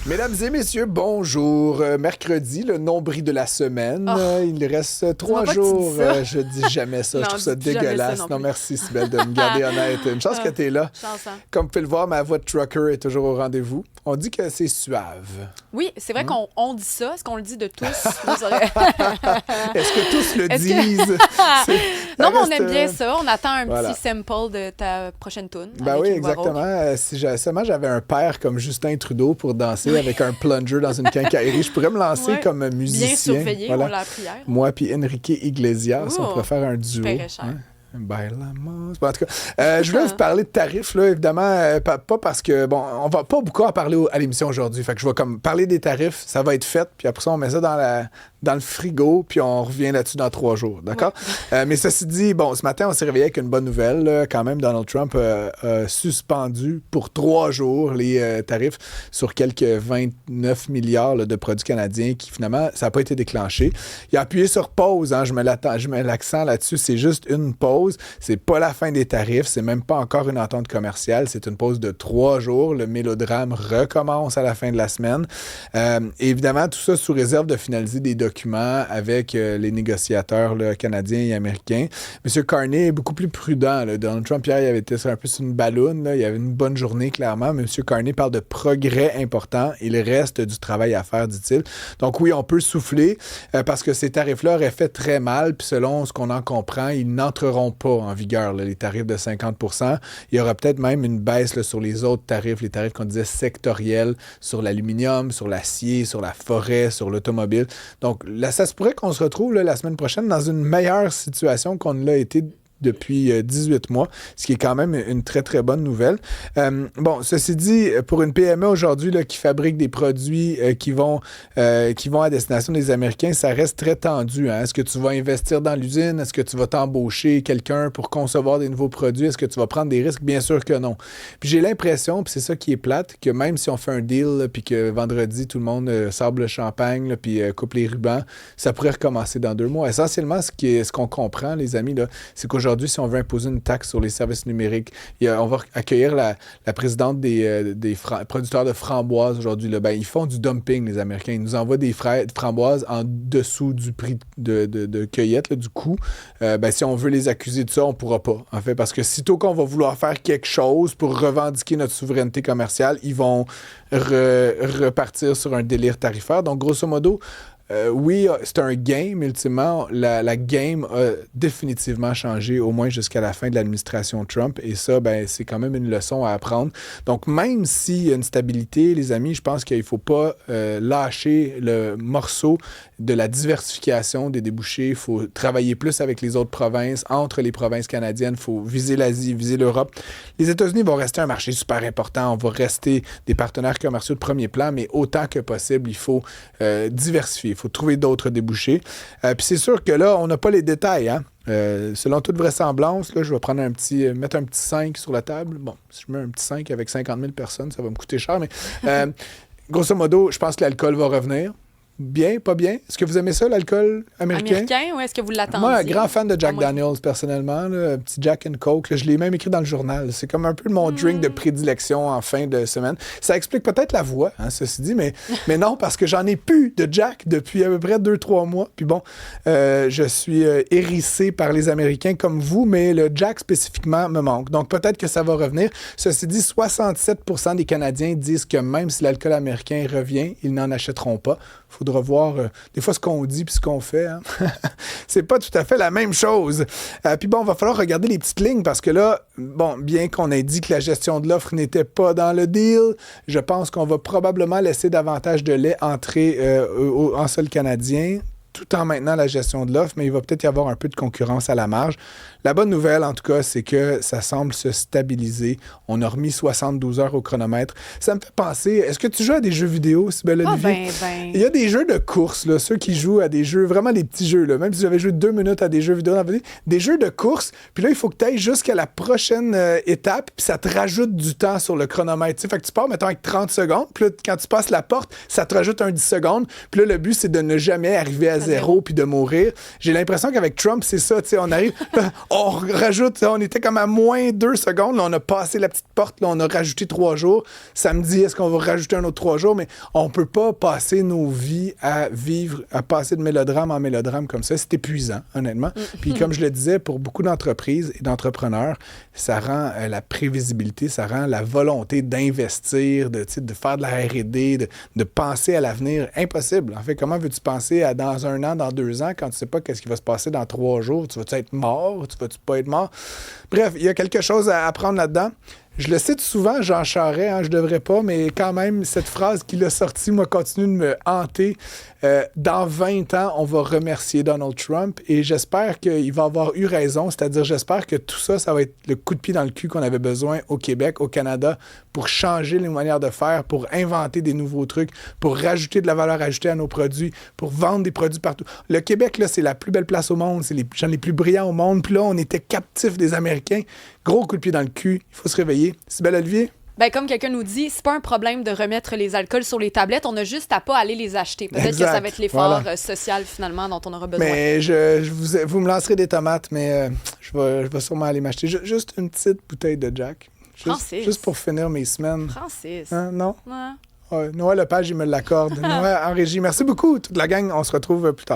Mesdames et messieurs, bonjour. Mercredi, le nombril de la semaine. Il reste 3 jours. Je dis jamais ça. Non, je trouve ça dis jamais dégueulasse. ça non merci, Sybelle, de me garder honnête. Une chance que tu es là. Comme vous pouvez le voir, ma voix de trucker est toujours au rendez-vous. On dit que c'est suave. Oui, c'est vrai qu'on dit ça. Est-ce qu'on le dit de tous? Est-ce que tous le disent? Non, mais on aime bien ça. On attend un petit sample de ta prochaine tune. Ben oui, exactement. Si seulement j'avais un père comme Justin Trudeau pour danser avec un plunger dans une quincaillerie, je pourrais me lancer comme musicien. Bien surveillé, on l'a appris hier. Moi puis Enrique Iglesias, on pourrait faire un duo. Bailamos. En tout cas, je voulais vous parler de tarifs, là, évidemment, pas parce que, bon, on va pas beaucoup en parler à l'émission aujourd'hui. Fait que je vais comme parler des tarifs, ça va être fait, puis après ça, on met ça dans le frigo, puis on revient là-dessus dans 3 jours, d'accord? Ouais. Mais ceci dit, bon, ce matin, on s'est réveillé avec une bonne nouvelle. Là, quand même, Donald Trump a suspendu pour 3 jours les tarifs sur quelques 29 milliards là, de produits canadiens qui, finalement, ça n'a pas été déclenché. Il a appuyé sur pause, hein, je mets l'accent là-dessus, c'est juste une pause. C'est pas la fin des tarifs, c'est même pas encore une entente commerciale, c'est une pause de 3 jours. Le mélodrame recommence à la fin de la semaine. Évidemment, tout ça sous réserve de finaliser des documents avec les négociateurs là, canadiens et américains. M. Carney est beaucoup plus prudent. Là. Donald Trump, hier, il avait été un peu sur une balloune. Là. Il y avait une bonne journée, clairement. Mais M. Carney parle de progrès importants. Il reste du travail à faire, dit-il. Donc oui, on peut souffler parce que ces tarifs-là auraient fait très mal. Puis selon ce qu'on en comprend, ils n'entreront pas en vigueur, là, les tarifs de 50 %. Il y aura peut-être même une baisse là, sur les autres tarifs, les tarifs qu'on disait sectoriels, sur l'aluminium, sur l'acier, sur la forêt, sur l'automobile. Donc, là, ça se pourrait qu'on se retrouve là, la semaine prochaine dans une meilleure situation qu'on ne l'a été depuis 18 mois, ce qui est quand même une très, très bonne nouvelle. Bon, ceci dit, pour une PME aujourd'hui là, qui fabrique des produits qui vont à destination des Américains, ça reste très tendu. Hein? Est-ce que tu vas investir dans l'usine? Est-ce que tu vas t'embaucher quelqu'un pour concevoir des nouveaux produits? Est-ce que tu vas prendre des risques? Bien sûr que non. Puis j'ai l'impression, puis c'est ça qui est plate, que même si on fait un deal, là, puis que vendredi, tout le monde sable le champagne, là, puis coupe les rubans, ça pourrait recommencer dans 2 mois. Essentiellement, ce qu'on comprend, les amis, là, c'est qu'aujourd'hui, si on veut imposer une taxe sur les services numériques, on va accueillir la présidente des producteurs de framboises aujourd'hui. Là. Ben, ils font du dumping, les Américains. Ils nous envoient des framboises en dessous du prix de cueillette, là, du coût. Ben, si on veut les accuser de ça, on ne pourra pas, en fait, parce que sitôt qu'on va vouloir faire quelque chose pour revendiquer notre souveraineté commerciale, ils vont repartir sur un délire tarifaire. Donc, grosso modo, oui, c'est un game, ultimement. La game a définitivement changé, au moins jusqu'à la fin de l'administration Trump. Et ça, ben, c'est quand même une leçon à apprendre. Donc, même s'il y a une stabilité, les amis, je pense qu'il ne faut pas lâcher le morceau de la diversification des débouchés. Il faut travailler plus avec les autres provinces, entre les provinces canadiennes. Il faut viser l'Asie, viser l'Europe. Les États-Unis vont rester un marché super important. On va rester des partenaires commerciaux de premier plan, mais autant que possible, il faut diversifier. Il faut trouver d'autres débouchés. Puis c'est sûr que là, on n'a pas les détails. Hein? Selon toute vraisemblance, là, je vais prendre mettre un petit 5 sur la table. Bon, si je mets un petit 5 avec 50 000 personnes, ça va me coûter cher, mais grosso modo, je pense que l'alcool va revenir. Bien, pas bien? Est-ce que vous aimez ça, l'alcool américain? Ou est-ce que vous l'attendez? Moi, un grand fan de Jack Daniels, personnellement. Là, un petit Jack and Coke. Là, je l'ai même écrit dans le journal. C'est comme un peu mon drink de prédilection en fin de semaine. Ça explique peut-être la voix, hein, ceci dit, mais non, parce que j'en ai plus de Jack depuis à peu près 2-3 mois. Puis bon, je suis hérissé par les Américains comme vous, mais le Jack spécifiquement me manque. Donc peut-être que ça va revenir. Ceci dit, 67 % des Canadiens disent que même si l'alcool américain revient, ils n'en achèteront pas. Il faudra voir des fois ce qu'on dit puis ce qu'on fait. Hein? C'est pas tout à fait la même chose. Puis bon, il va falloir regarder les petites lignes parce que là, bon, bien qu'on ait dit que la gestion de l'offre n'était pas dans le deal, je pense qu'on va probablement laisser davantage de lait entrer en sol canadien, tout en maintenant la gestion de l'offre, mais il va peut-être y avoir un peu de concurrence à la marge. La bonne nouvelle, en tout cas, c'est que ça semble se stabiliser. On a remis 72 heures au chronomètre. Ça me fait penser, est-ce que tu joues à des jeux vidéo, Sybelle Olivier? Il y a des jeux de course, là, ceux qui jouent à des jeux, vraiment des petits jeux, là. Même si j'avais joué 2 minutes à des jeux vidéo, des jeux de course, puis là, il faut que tu ailles jusqu'à la prochaine étape, puis ça te rajoute du temps sur le chronomètre. T'sais, fait que tu pars, mettons, avec 30 secondes, puis là, quand tu passes la porte, ça te rajoute un 10 secondes, puis là, le but, c'est de ne jamais arriver à à zéro puis de mourir. J'ai l'impression qu'avec Trump, c'est ça. On arrive, on rajoute, on était comme à moins 2 secondes. Là, on a passé la petite porte, là, on a rajouté 3 jours. Samedi, est-ce qu'on va rajouter un autre 3 jours? Mais on peut pas passer nos vies à vivre, à passer de mélodrame en mélodrame comme ça. C'est épuisant, honnêtement. Puis comme je le disais, pour beaucoup d'entreprises et d'entrepreneurs, ça rend la prévisibilité, ça rend la volonté d'investir, de faire de la R&D, de penser à l'avenir impossible. En fait, comment veux-tu penser à dans 1 an, dans 2 ans, quand tu sais pas qu'est-ce qui va se passer dans 3 jours? Tu vas-tu être mort? Tu vas-tu pas être mort? Bref, il y a quelque chose à apprendre là-dedans. Je le cite souvent, Jean Charest, je devrais pas, mais quand même, cette phrase qu'il a sortie, moi, continue de me hanter. Dans 20 ans, on va remercier Donald Trump et j'espère qu'il va avoir eu raison, c'est-à-dire j'espère que tout ça, ça va être le coup de pied dans le cul qu'on avait besoin au Québec, au Canada, pour changer les manières de faire, pour inventer des nouveaux trucs, pour rajouter de la valeur ajoutée à nos produits, pour vendre des produits partout. Le Québec, là, c'est la plus belle place au monde, c'est les gens les plus brillants au monde, puis là, on était captifs des Américains. Gros coup de pied dans le cul, il faut se réveiller. Sybelle Olivier? Ben, comme quelqu'un nous dit, c'est pas un problème de remettre les alcools sur les tablettes, on a juste à pas aller les acheter. Peut-être que ça va être l'effort social, finalement, dont on aura besoin. Mais vous me lancerez des tomates, mais je vais sûrement aller m'acheter juste une petite bouteille de Jack. Juste pour finir mes semaines. Francis. Hein, non? Ouais. Ouais, Noël Lepage, il me l'accorde. Noël en régie. Merci beaucoup, toute la gang. On se retrouve plus tard.